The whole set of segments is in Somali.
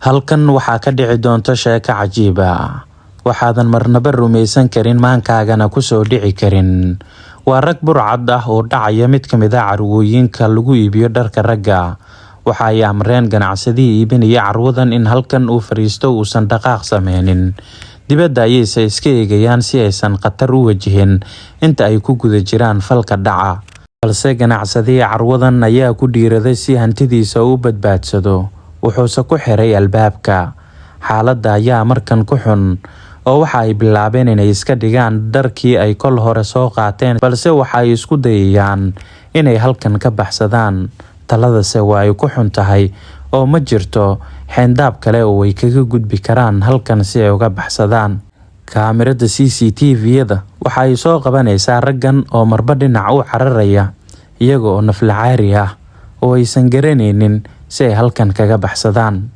Halkan waxaa ka dhici doonta sheeko cajiib ah. Waxaadan marnaba rumaysan karin maankaagana ku soo dhici karin. Waa rag burcad ah oo dhacaya mid ka mid ah carwooyinka lagu iibiyo dharka ragga. Waxa ay amreen ganacsadihii iibinaya carwadan in halkan uu fariisto uusan dhaqaaq sameynin. Dibadda ayayse iska eegayaan si aysan khatar u wajihin inta ay ku guda jiraan falka dhaca. Balse ganacsadihii carwadan ayaa ku dhiiraday si hantidiisa u badbaadsado. Wuxuuse ku xiray albaabka. Xaaladda ayaa markan ku xun oo waxa ay bilaabeen inay iska dhigaan dharkii ay kol hore soo qaateen, balse waxa ay isku dayayaan inay halkan ka baxsadaan. Taladase waa ay ku xun tahay oo ma jirto xeyndaab kale oo ay kaga gudbi karaan halkan si ay uga baxsadaan. Kaamirada CCTV-yada waxa ay soo qabanaysaa raggan oo marba dhinac u cararaya iyaga oo naflacaari ah oo aysan garanaynin si ay halkan kaga baxsadaan.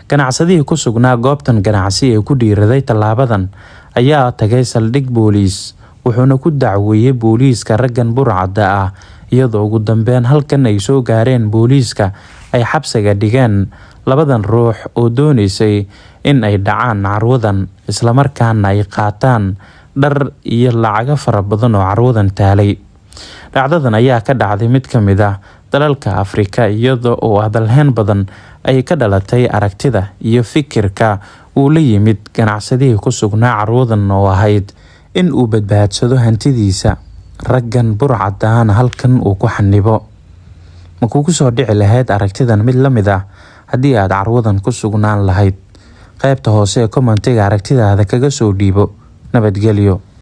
Ganacsadihii ku sugnaa goobtan ganacsi ee ku dhiiraday tallaabadan ayaa tagay saldhig booliis, wuxuuna ku dacweeyay booliiska raggan burcadda ah, iyadoo ugu dambeyn halkan ay soo gaareen booliiska ay xabsiga dhigeen labadan ruux oo doonaysay in ay dhacaan carwadan islamarkaana ay qaataan dhar iyo lacago fara badan oo carwadan taalay. Dhacdadan ayaa ka dhacday mid ka mid ah dalalka Afrika iyada oo hadalhayn badan ay ka dhalatay aragtida iyo fikirka uu la yimid ganacsadihii ku sugnaa carwadan oo ahayd in uu badbaadsado hantidiisa. Raggan burcadda ahna halkan uu ku xanibo. Ma kugu soo dhici lahayd aragtidan mid la mid ah haddii aad carwadan ku sugnaan lahayd? Qaybta hoose ee commentiga aragtidaada kaga soo dhiibo. Nabadgelyo.